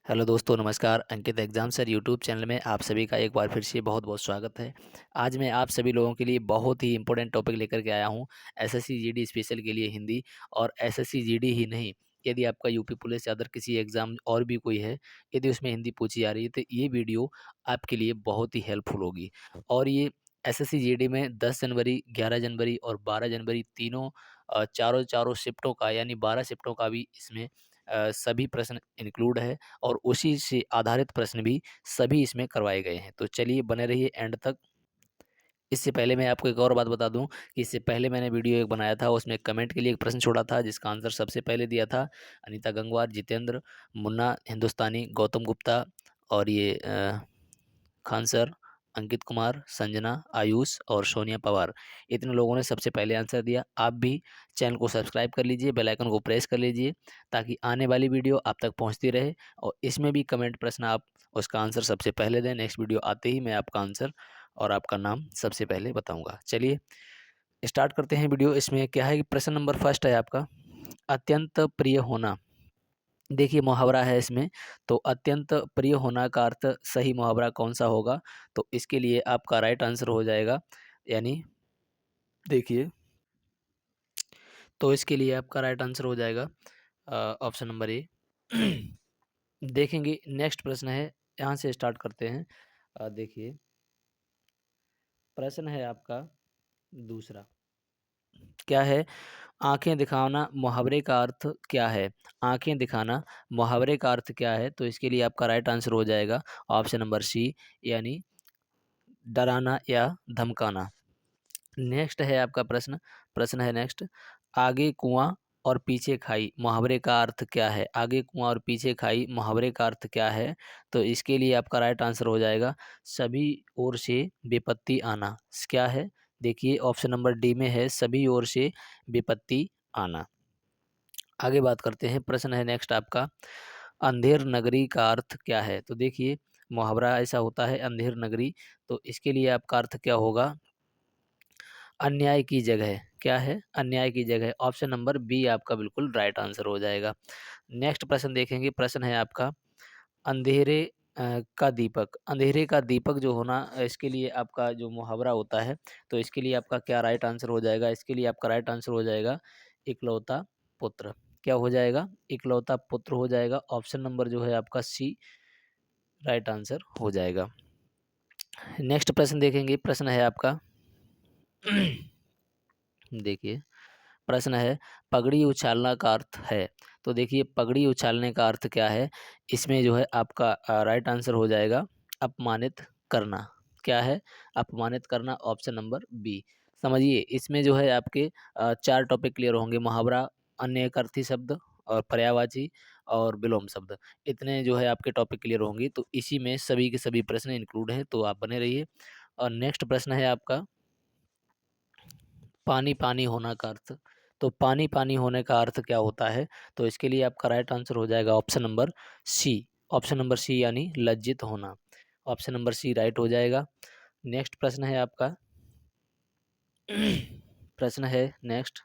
Hello दोस्तों, नमस्कार। अंकित exam sir YouTube channel में आप सभी का एक बार फिर से बहुत बहुत स्वागत है। आज मैं आप सभी लोगों के लिए बहुत ही इंपॉर्टेंट टॉपिक लेकर के आया हूं। एसएससी जीडी स्पेशल के लिए हिंदी, और एसएससी जीडी ही नहीं, यदि आपका यूपी पुलिस या अदर किसी एग्ज़ाम और भी कोई है, यदि उसमें हिंदी पूछी जा रही है तो ये वीडियो आपके लिए बहुत ही हेल्पफुल होगी। और ये एसएससी जीडी में 10 जनवरी, 11 जनवरी और 12 जनवरी तीनों चारों चारों शिफ्टों का यानी 12 शिफ्टों का भी इसमें सभी प्रश्न इंक्लूड है, और उसी से आधारित प्रश्न भी सभी इसमें करवाए गए हैं। तो चलिए बने रहिए एंड तक। इससे पहले मैं आपको एक और बात बता दूं कि इससे पहले मैंने वीडियो एक बनाया था, उसमें कमेंट के लिए एक प्रश्न छोड़ा था जिसका आंसर सबसे पहले दिया था अनीता गंगवार, जितेंद्र, मुन्ना हिंदुस्तानी, गौतम गुप्ता और ये खान सर, अंकित कुमार, संजना, आयुष और सोनिया पवार। इतने लोगों ने सबसे पहले आंसर दिया। आप भी चैनल को सब्सक्राइब कर लीजिए, बेल आइकन को प्रेस कर लीजिए ताकि आने वाली वीडियो आप तक पहुंचती रहे। और इसमें भी कमेंट प्रश्न आप उसका आंसर सबसे पहले दें। नेक्स्ट वीडियो आते ही मैं आपका आंसर और आपका नाम सबसे पहले बताऊंगा। चलिए स्टार्ट करते हैं वीडियो। इसमें क्या है कि प्रश्न नंबर फर्स्ट है आपका, अत्यंत प्रिय होना। देखिए मुहावरा है इसमें, तो अत्यंत प्रिय होना का अर्थ सही मुहावरा कौन सा होगा? तो इसके लिए आपका राइट आंसर हो जाएगा, यानी देखिए, तो इसके लिए आपका राइट आंसर हो जाएगा ऑप्शन नंबर ए। देखेंगे नेक्स्ट प्रश्न है, यहाँ से स्टार्ट करते हैं। देखिए प्रश्न है आपका दूसरा, क्या है? आंखें दिखाना मुहावरे का अर्थ क्या है? आंखें दिखाना मुहावरे का अर्थ क्या है? तो इसके लिए आपका राइट आंसर हो जाएगा ऑप्शन नंबर सी, यानी डराना या धमकाना। नेक्स्ट है आपका प्रश्न, प्रश्न है नेक्स्ट, आगे कुआं और पीछे खाई मुहावरे का अर्थ क्या है? आगे कुआं और पीछे खाई मुहावरे का अर्थ क्या है? तो इसके लिए आपका राइट आंसर हो जाएगा सभी ओर से विपत्ति आना। क्या है? देखिए ऑप्शन नंबर डी में है, सभी ओर से विपत्ति आना। आगे बात करते हैं, प्रश्न है नेक्स्ट आपका, अंधेर नगरी का अर्थ क्या है? तो देखिए मुहावरा ऐसा होता है अंधेर नगरी, तो इसके लिए आपका अर्थ क्या होगा? अन्याय की जगह। क्या है? अन्याय की जगह। ऑप्शन नंबर बी आपका बिल्कुल राइट आंसर हो जाएगा। नेक्स्ट प्रश्न देखेंगे, प्रश्न है आपका, अंधेरे का दीपक। अंधेरे का दीपक जो होना, इसके लिए आपका जो मुहावरा होता है, तो इसके लिए आपका क्या राइट आंसर हो जाएगा? इसके लिए आपका राइट आंसर हो जाएगा इकलौता पुत्र। क्या हो जाएगा? इकलौता पुत्र हो जाएगा। ऑप्शन नंबर जो है आपका सी राइट आंसर हो जाएगा। नेक्स्ट प्रश्न देखेंगे, प्रश्न है आपका देखिए प्रश्न है, पगड़ी उछालना का अर्थ है। तो देखिए पगड़ी उछालने का अर्थ क्या है? इसमें जो है आपका राइट आंसर हो जाएगा अपमानित करना। क्या है? अपमानित करना। Option number B. समझिए इसमें जो है आपके चार टॉपिक क्लियर होंगे, मुहावरा, अन्य अर्थी शब्द और पर्यायवाची और विलोम शब्द। इतने जो है आपके टॉपिक क्लियर होंगे, तो इसी में सभी के सभी प्रश्न इंक्लूड हैं, तो आप बने रहिए। और नेक्स्ट प्रश्न है आपका, पानी पानी होना का अर्थ। तो पानी पानी होने का अर्थ क्या होता है? तो इसके लिए आपका राइट आंसर हो जाएगा option number C. Option number C यानी लज्जित होना। ऑप्शन नंबर सी राइट हो जाएगा। नेक्स्ट प्रश्न है आपका प्रश्न है नेक्स्ट,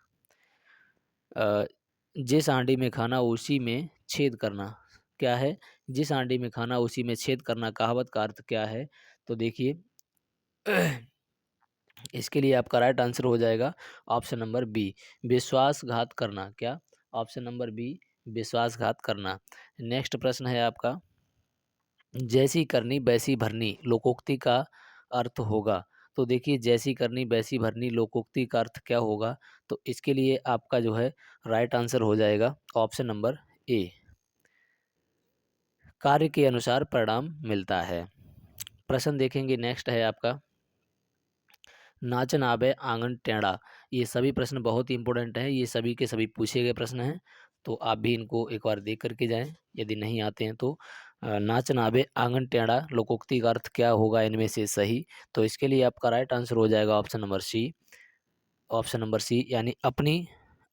जिस आंडी में खाना उसी में छेद करना। क्या है? जिस आंडी में खाना उसी में छेद करना, कहावत का अर्थ क्या है? तो देखिए इसके लिए आपका राइट आंसर हो जाएगा ऑप्शन नंबर बी, विश्वासघात करना। क्या? ऑप्शन नंबर बी, विश्वासघात करना। नेक्स्ट प्रश्न है आपका, जैसी करनी वैसी भरनी लोकोक्ति का अर्थ होगा। तो देखिए जैसी करनी वैसी भरनी लोकोक्ति का अर्थ क्या होगा? तो इसके लिए आपका जो है राइट आंसर हो जाएगा ऑप्शन नंबर ए, कार्य के अनुसार परिणाम मिलता है। प्रश्न देखेंगे नेक्स्ट है आपका, नाचन आबे आंगन टेढ़ा। ये सभी प्रश्न बहुत ही इंपॉर्टेंट हैं, ये सभी के सभी पूछे गए प्रश्न हैं, तो आप भी इनको एक बार देख करके जाएं यदि नहीं आते हैं तो। नाचन आबे आंगन टेढ़ा लोकोक्ति का अर्थ क्या होगा इनमें से सही? तो इसके लिए आपका राइट आंसर हो जाएगा option number C. Option number C यानी अपनी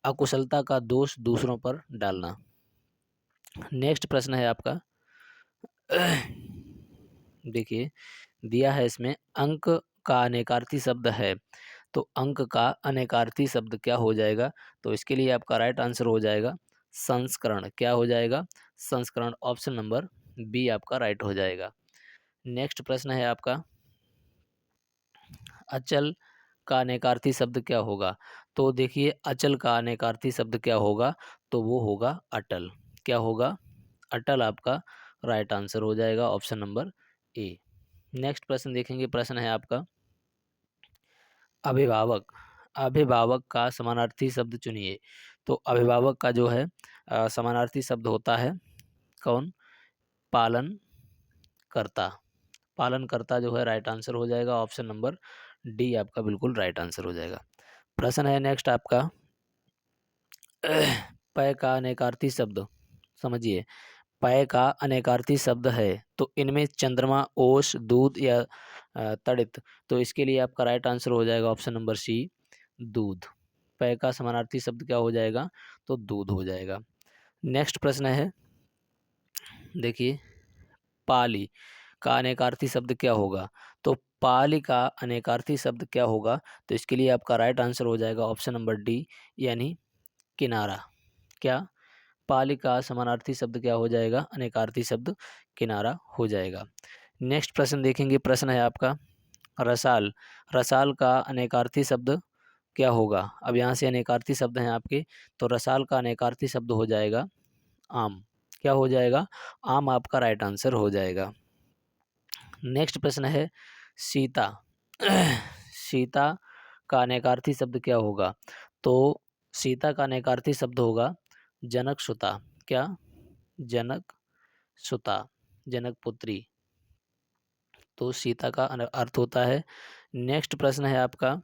अकुशलता का दोष दूसरों पर डालना। नेक्स्ट प्रश्न है आपका देखिए दिया है इसमें, अंक का अनेकार्थी शब्द है। तो अंक का अनेकार्थी शब्द क्या हो जाएगा? तो इसके लिए आपका राइट आंसर हो जाएगा संस्करण। क्या हो जाएगा? संस्करण। ऑप्शन नंबर बी आपका राइट हो जाएगा। नेक्स्ट प्रश्न है आपका, अचल का अनेकार्थी शब्द क्या होगा? तो देखिए अचल का अनेकार्थी शब्द क्या होगा, तो वो होगा अटल। क्या होगा? अटल आपका राइट आंसर हो जाएगा, ऑप्शन नंबर ए। नेक्स्ट प्रश्न देखेंगे, प्रश्न है आपका, अभिभावक। अभिभावक का समानार्थी शब्द चुनिए। तो अभिभावक का जो है समानार्थी शब्द होता है कौन? पालन करता। पालन करता जो है राइट आंसर हो जाएगा, ऑप्शन नंबर डी आपका बिल्कुल राइट आंसर हो जाएगा। प्रश्न है नेक्स्ट आपका, पय का अनेकार्थी शब्द समझिए। पय का अनेकार्थी शब्द है, तो इनमें चंद्रमा, ओश, दूध या तड़ित, तो इसके लिए आपका राइट आंसर हो जाएगा ऑप्शन नंबर सी, दूध। पय का समानार्थी शब्द क्या हो जाएगा? तो दूध हो जाएगा। नेक्स्ट प्रश्न है, देखिए पाली का अनेकार्थी शब्द क्या होगा? तो पाली का अनेकार्थी शब्द क्या होगा? तो इसके लिए आपका राइट आंसर हो जाएगा ऑप्शन नंबर डी, यानी किनारा। क्या? पाली का समानार्थी शब्द क्या हो जाएगा? अनेकार्थी शब्द किनारा हो जाएगा। नेक्स्ट प्रश्न देखेंगे, प्रश्न है आपका, रसाल। रसाल का अनेकार्थी शब्द क्या होगा? अब यहाँ से अनेकार्थी शब्द हैं आपके, तो रसाल का अनेकार्थी शब्द हो जाएगा आम। क्या हो जाएगा? आम आपका राइट आंसर हो जाएगा। नेक्स्ट प्रश्न है, सीता। सीता का अनेकार्थी शब्द क्या होगा? तो सीता का अनेकार्थी शब्द होगा जनक सुता। क्या? जनक सुता, जनक पुत्री। तो सीता का अर्थ होता है। नेक्स्ट प्रश्न है आपका,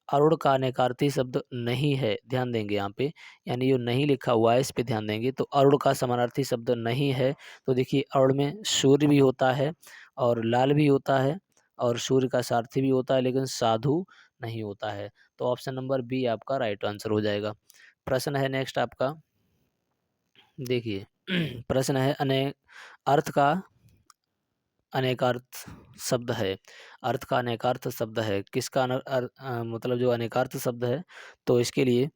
अरुण का अनेकार्थी शब्द नहीं है, ध्यान देंगे यहाँ पे, यानी जो नहीं लिखा हुआ है इस पे ध्यान देंगे। तो अरुण का समानार्थी शब्द नहीं है, तो देखिए अरुण में सूर्य भी होता है और लाल भी होता है और सूर्य का सारथी भी होता है, लेकिन साधु नहीं होता है। तो ऑप्शन नंबर बी आपका राइट आंसर हो जाएगा। प्रश्न है नेक्स्ट आपका, देखिए प्रश्न है, अर्थ का अनेकार्थ शब्द है। अर्थ का अनेकार्थ शब्द है, किसका मतलब जो अनेकार्थ शब्द है, तो इसके लिए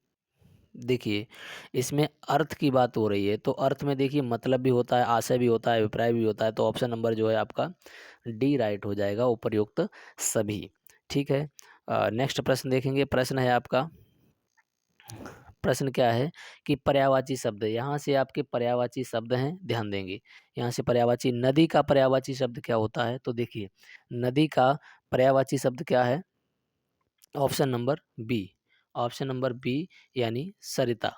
देखिए इसमें अर्थ की बात हो रही है, तो अर्थ में देखिए मतलब भी होता है, आशय भी होता है, अभिप्राय भी होता है। तो ऑप्शन नंबर जो है आपका डी राइट हो जाएगा, उपर्युक्त सभी। ठीक है। नेक्स्ट प्रश्न देखेंगे, प्रश्न है आपका, प्रश्न क्या है कि पर्यायवाची शब्द, यहाँ से आपके पर्यायवाची शब्द हैं, ध्यान देंगे। यहाँ से पर्यायवाची, नदी का पर्यायवाची शब्द क्या होता है? तो देखिए नदी का पर्यायवाची शब्द क्या है? Option number B, option number B, यानी सरिता।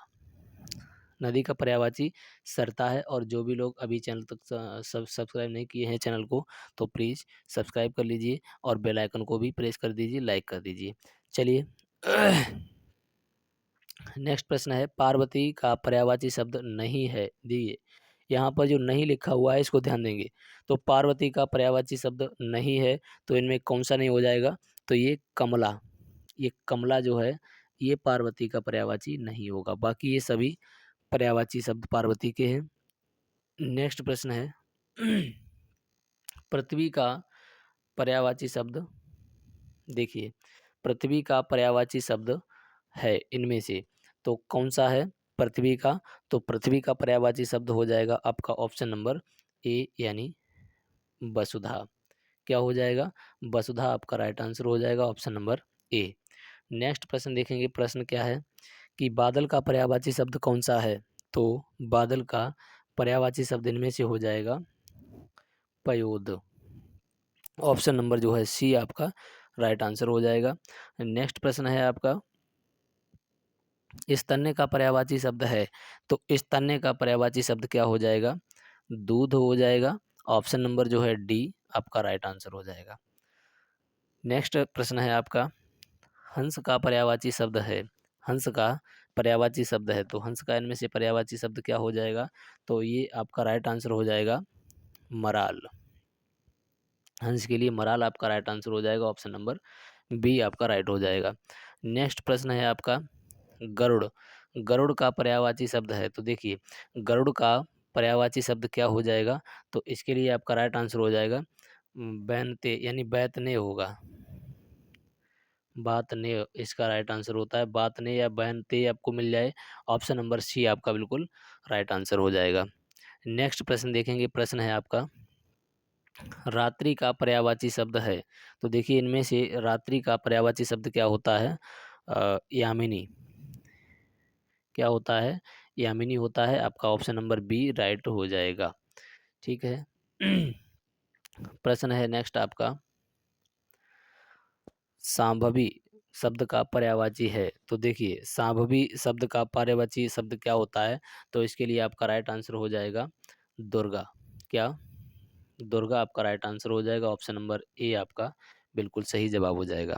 नदी का पर्यायवाची सरता है। और जो भी लोग अभी चैनल तक सब्सक्राइब नहीं किए हैं चैनल को, तो प्लीज़ सब्सक्राइब कर लीजिए और बेल आइकन को भी प्रेस कर दीजिए, लाइक कर दीजिए। चलिए नेक्स्ट प्रश्न है, पार्वती का पर्यायवाची शब्द नहीं है, दिए यहाँ पर जो नहीं लिखा हुआ है इसको ध्यान देंगे। तो पार्वती का पर्यायवाची शब्द नहीं है, तो इनमें कौन सा नहीं हो जाएगा? तो ये कमला, ये कमला जो है ये पार्वती का पर्यायवाची नहीं होगा, बाकी ये सभी पर्यायवाची शब्द पार्वती के हैं। नेक्स्ट प्रश्न है पृथ्वी का पर्यायवाची शब्द, देखिए पृथ्वी का पर्यायवाची शब्द है इनमें से तो कौन सा है पृथ्वी का? तो पृथ्वी का पर्यायवाची शब्द हो जाएगा आपका ऑप्शन नंबर ए, यानी वसुधा। क्या हो जाएगा? वसुधा आपका राइट आंसर हो जाएगा, ऑप्शन नंबर ए। नेक्स्ट प्रश्न देखेंगे, प्रश्न क्या है कि बादल का पर्यायवाची शब्द कौन सा है? तो बादल का पर्यायवाची शब्द इनमें से हो जाएगा पयोद। ऑप्शन नंबर जो है सी आपका राइट आंसर हो जाएगा। नेक्स्ट प्रश्न है आपका, स्तन्य का पर्यायवाची शब्द है, तो स्तन्य का पर्यायवाची शब्द क्या हो जाएगा? दूध हो जाएगा। ऑप्शन नंबर जो है डी आपका राइट आंसर हो जाएगा। नेक्स्ट प्रश्न है आपका, हंस का पर्यायवाची शब्द है, हंस का पर्यायवाची शब्द है, तो हंस का इनमें से पर्यायवाची शब्द क्या हो जाएगा? तो ये आपका राइट आंसर हो जाएगा मराल। हंस के लिए मराल आपका राइट आंसर हो जाएगा, ऑप्शन नंबर बी आपका राइट हो जाएगा। नेक्स्ट प्रश्न है आपका, गरुड़। गरुड़ का पर्यायवाची शब्द है, तो देखिए गरुड़ का पर्यायवाची शब्द क्या हो जाएगा? तो इसके लिए आपका राइट आंसर हो जाएगा बैनते, यानी बैतने होगा। बातने इसका राइट आंसर होता है, बातने या बैनते आपको मिल जाए, ऑप्शन नंबर सी आपका बिल्कुल राइट आंसर हो जाएगा। नेक्स्ट प्रश्न देखेंगे, प्रश्न है आपका रात्रि का पर्यायवाची शब्द है। तो देखिए इनमें से रात्रि का पर्यायवाची शब्द क्या होता है? यामिनी। क्या होता है? यामिनी होता है। आपका ऑप्शन नंबर बी राइट हो जाएगा। ठीक है। प्रश्न है नेक्स्ट आपका सांभवी शब्द का पर्यायवाची है। तो देखिए सांभवी शब्द का पर्यायवाची शब्द क्या होता है? तो इसके लिए आपका राइट आंसर हो जाएगा दुर्गा। क्या? दुर्गा आपका राइट आंसर हो जाएगा। ऑप्शन नंबर ए आपका बिल्कुल सही जवाब हो जाएगा।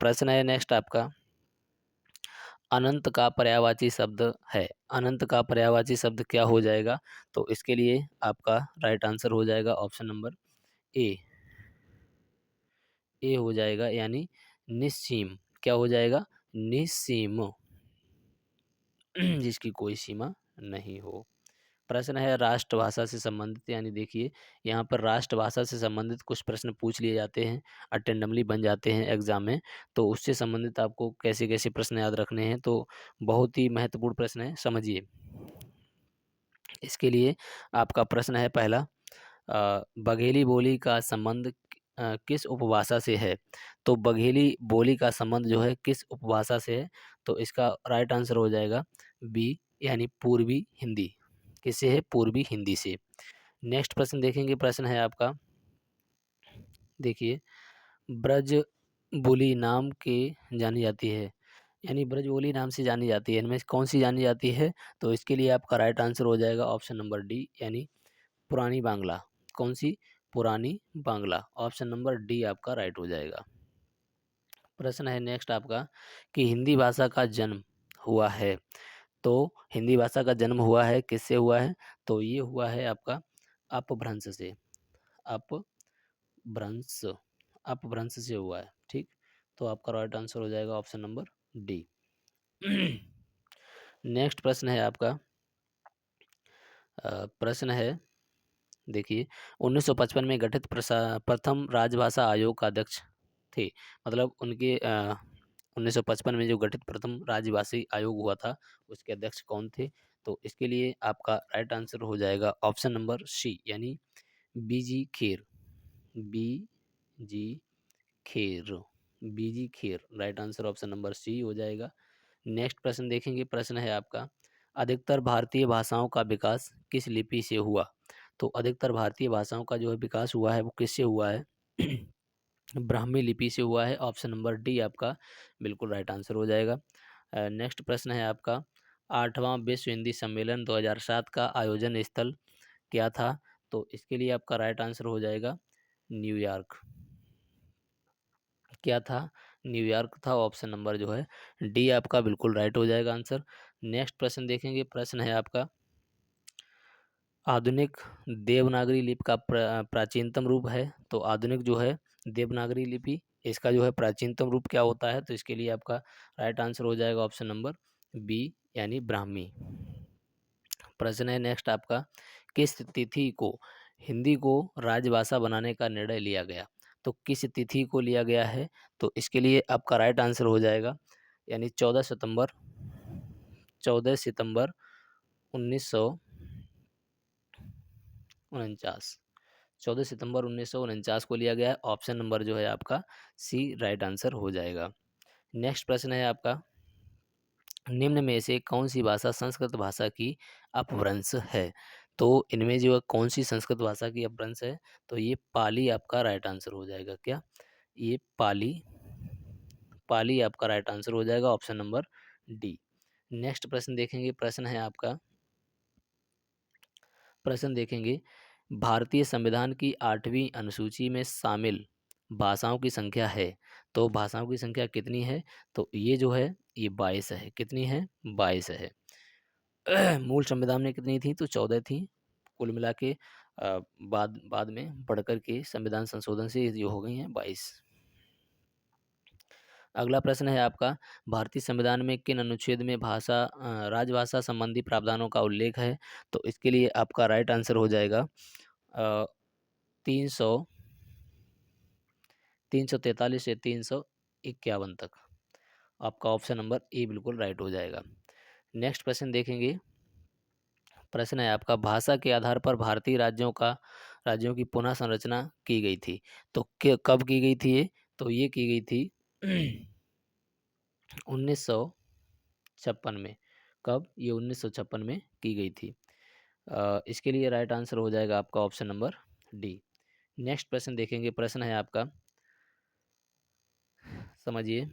प्रश्न है नेक्स्ट आपका अनंत का पर्यायवाची शब्द है। अनंत का पर्यायवाची शब्द क्या हो जाएगा? तो इसके लिए आपका राइट आंसर हो जाएगा ऑप्शन नंबर ए। ए हो जाएगा, यानी निस्सीम। क्या हो जाएगा? निस्सीम, जिसकी कोई सीमा नहीं हो। प्रश्न है राष्ट्रभाषा से संबंधित, यानी देखिए यहाँ पर राष्ट्रभाषा से संबंधित कुछ प्रश्न पूछ लिए जाते हैं, अटेंडमली बन जाते हैं एग्जाम में। तो उससे संबंधित आपको कैसे कैसे प्रश्न याद रखने हैं, तो बहुत ही महत्वपूर्ण प्रश्न है, समझिए। इसके लिए आपका प्रश्न है पहला, बघेली बोली का संबंध किस उपभाषा से है? तो बघेली बोली का संबंध जो है किस उपभाषा से है? तो इसका राइट आंसर हो जाएगा बी, यानी पूर्वी हिंदी। किससे है? पूर्वी हिंदी से। नेक्स्ट प्रश्न देखेंगे, प्रश्न है आपका देखिए ब्रज बोली नाम के जानी जाती है, यानी ब्रज बोली नाम से जानी जाती है, इनमें से कौन सी जानी जाती है? तो इसके लिए आपका राइट आंसर हो जाएगा ऑप्शन नंबर डी, यानी पुरानी बांग्ला। कौन सी? पुरानी बांग्ला। ऑप्शन नंबर डी आपका राइट हो जाएगा। प्रश्न है नेक्स्ट आपका कि हिंदी भाषा का जन्म हुआ है। तो हिंदी भाषा का जन्म हुआ है, किससे हुआ है? तो ये हुआ है आपका अपभ्रंश से। अपभ्रंश, अपभ्रंश से हुआ है। ठीक, तो आपका राइट आंसर हो जाएगा ऑप्शन नंबर डी। नेक्स्ट प्रश्न है आपका प्रश्न है देखिए 1955 में गठित प्रथम राजभाषा आयोग का अध्यक्ष थे। मतलब उनके 1955 में जो गठित प्रथम राज्यभाषी आयोग हुआ था, उसके अध्यक्ष कौन थे? तो इसके लिए आपका राइट आंसर हो जाएगा ऑप्शन नंबर सी, यानी BG Kher. B G Kher, BG Kher, right answer option number C हो जाएगा। नेक्स्ट प्रश्न देखेंगे, प्रश्न है आपका अधिकतर भारतीय भाषाओं का विकास किस लिपि से हुआ? तो अधिकतर भारतीय भाषाओं का जो है विकास हुआ है वो किससे हुआ है? ब्राह्मी लिपि से हुआ है। ऑप्शन नंबर डी आपका बिल्कुल राइट आंसर हो जाएगा। नेक्स्ट प्रश्न है आपका 8वां विश्व हिंदी सम्मेलन 2007 का आयोजन स्थल क्या था? तो इसके लिए आपका राइट आंसर हो जाएगा न्यूयॉर्क। क्या था? न्यूयॉर्क था। ऑप्शन नंबर जो है डी आपका बिल्कुल राइट हो जाएगा आंसर। नेक्स्ट प्रश्न देखेंगे, प्रश्न है आपका आधुनिक देवनागरी लिपि का प्राचीनतम रूप है। तो आधुनिक जो है देवनागरी लिपि, इसका जो है प्राचीनतम रूप क्या होता है? तो इसके लिए आपका राइट आंसर हो जाएगा ऑप्शन नंबर बी, यानी ब्राह्मी। प्रश्न है नेक्स्ट आपका किस तिथि को हिंदी को राजभाषा बनाने का निर्णय लिया गया? तो किस तिथि को लिया गया है? तो इसके लिए आपका राइट आंसर हो जाएगा, यानी 14 सितंबर, 14 सितंबर 1949। 14 सितंबर 1949 को लिया गया है। ऑप्शन नंबर जो है आपका सी राइट आंसर हो जाएगा। नेक्स्ट प्रश्न है आपका निम्न में से कौन सी भाषा संस्कृत भाषा की अपभ्रंश है? तो इनमें जो है कौन सी संस्कृत भाषा की अपभ्रंश है? तो ये पाली आपका राइट आंसर हो जाएगा। क्या? ये पाली, पाली आपका राइट आंसर हो जाएगा। Option number D. नेक्स्ट प्रश्न देखेंगे, प्रश्न है आपका प्रश्न देखेंगे भारतीय संविधान की 8वीं अनुसूची में शामिल भाषाओं की संख्या है। तो भाषाओं की संख्या कितनी है? तो ये जो है ये 22 है। कितनी है? 22 है। मूल संविधान में कितनी थी? तो 14 थी। कुल मिला के बाद बाद में बढ़कर के संविधान संशोधन से ये जो हो गई हैं 22। अगला प्रश्न है आपका भारतीय संविधान में किन अनुच्छेद में राजभाषा संबंधी प्रावधानों का उल्लेख है? तो इसके लिए आपका राइट आंसर हो जाएगा 300, 343 से 351 तक। आपका ऑप्शन नंबर ए बिल्कुल राइट हो जाएगा। नेक्स्ट प्रश्न देखेंगे, प्रश्न है आपका, भाषा के आधार पर भारतीय राज्यों की पुनः संरचना की गई थी। तो कब की गई थी ये? तो ये की गई थी 1956 में। कब? ये 1956 में की गई थी। इसके लिए राइट आंसर हो जाएगा आपका ऑप्शन नंबर डी। नेक्स्ट प्रश्न देखेंगे। प्रश्न है आपका, समझिए,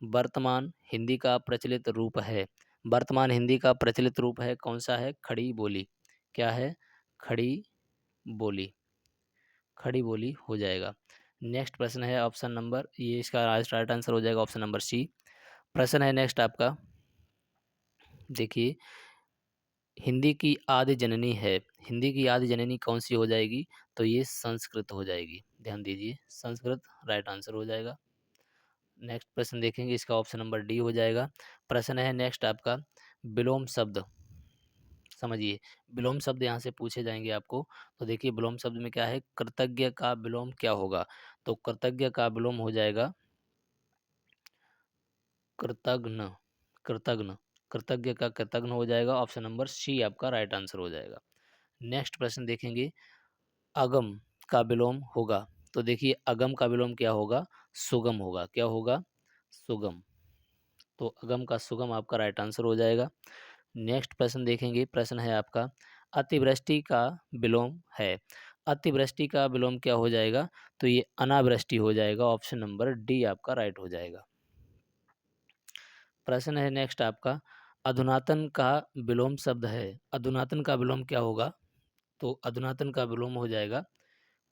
वर्तमान हिंदी का प्रचलित रूप है। वर्तमान हिंदी का प्रचलित रूप है, कौन सा है? खड़ी बोली। क्या है? खड़ी बोली। खड़ी बोली हो जाएगा। नेक्स्ट प्रश्न है ऑप्शन नंबर, ये इसका राइट आंसर हो जाएगा ऑप्शन नंबर सी। प्रश्न है नेक्स्ट आपका, देखिए, हिंदी की आदि जननी है। हिंदी की आदि जननी कौन सी हो जाएगी? तो ये संस्कृत हो जाएगी। ध्यान दीजिए, संस्कृत राइट आंसर हो जाएगा। नेक्स्ट प्रश्न देखेंगे, इसका ऑप्शन नंबर डी हो जाएगा। प्रश्न है नेक्स्ट आपका, विलोम शब्द। समझिए, विलोम शब्द यहाँ से पूछे जाएंगे आपको। तो देखिए, विलोम शब्द में क्या है? कृतज्ञ का विलोम क्या होगा? तो कृतज्ञ का विलोम हो जाएगा कृतघ्न। कृतघ्न। कृतज्ञ का कृतघ्न हो जाएगा। ऑप्शन नंबर सी आपका राइट आंसर हो जाएगा। नेक्स्ट प्रश्न देखेंगे, अगम का विलोम होगा। तो देखिए, अगम का विलोम क्या होगा? सुगम होगा। क्या होगा? सुगम। तो अगम का सुगम आपका राइट आंसर हो जाएगा। नेक्स्ट प्रश्न देखेंगे। प्रश्न है आपका, अतिवृष्टि का विलोम है। अतिवृष्टि का विलोम क्या हो जाएगा? तो ये अनावृष्टि हो जाएगा। ऑप्शन नंबर डी आपका राइट हो जाएगा। प्रश्न है नेक्स्ट आपका, अधुनातन का विलोम शब्द है। अधुनातन का विलोम क्या होगा? तो अधुनातन का विलोम हो जाएगा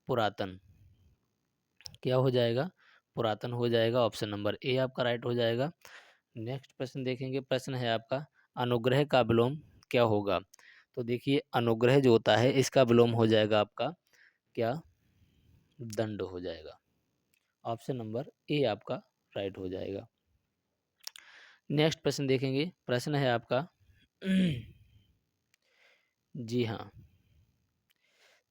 पुरातन। क्या हो जाएगा? पुरातन हो जाएगा। ऑप्शन नंबर ए आपका राइट हो जाएगा। नेक्स्ट प्रश्न देखेंगे। प्रश्न है आपका, अनुग्रह का विलोम क्या होगा? तो देखिए, अनुग्रह जो होता है इसका विलोम हो जाएगा आपका क्या? दंड हो जाएगा। ऑप्शन नंबर ए आपका राइट हो जाएगा। नेक्स्ट प्रश्न देखेंगे। प्रश्न है आपका जी हाँ,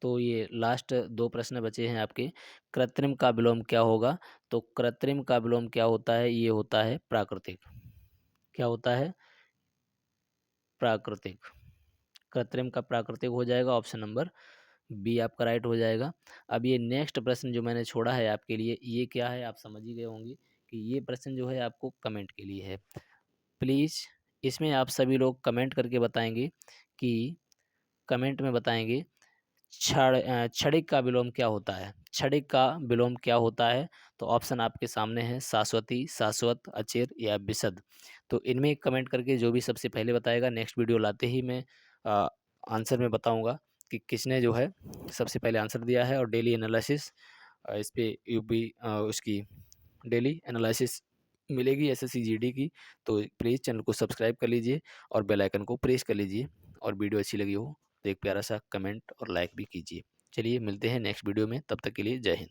तो ये लास्ट दो प्रश्न बचे हैं आपके। कृत्रिम का विलोम क्या होगा? तो कृत्रिम का विलोम क्या होता है? ये होता है प्राकृतिक। क्या होता है? प्राकृतिक। कृत्रिम का प्राकृतिक हो जाएगा। ऑप्शन नंबर बी आपका राइट हो जाएगा। अब ये नेक्स्ट प्रश्न जो मैंने छोड़ा है आपके लिए, ये क्या है? आप समझ ही गए होंगे कि ये प्रश्न जो है आपको कमेंट के लिए है। प्लीज़ इसमें आप सभी लोग कमेंट करके बताएंगे कि कमेंट में बताएंगे क्षणिक का विलोम क्या होता है? क्षणिक का विलोम क्या होता है? तो ऑप्शन आपके सामने है, शाश्वती, शाश्वत, अचिर या विशद। तो इनमें कमेंट करके जो भी सबसे पहले बताएगा, नेक्स्ट वीडियो लाते ही मैं आंसर में बताऊंगा कि किसने जो है सबसे पहले आंसर दिया है। और डेली एनालिसिस इस पे यूपी उसकी डेली एनालिसिस मिलेगी एसएससी जीडी की। तो प्लीज़ चैनल को सब्सक्राइब कर लीजिए और बेल आइकन को प्रेस कर लीजिए। और वीडियो अच्छी लगी हो तो एक प्यारा सा कमेंट और लाइक भी कीजिए। चलिए मिलते हैं नेक्स्ट वीडियो में, तब तक के लिए जय हिंद।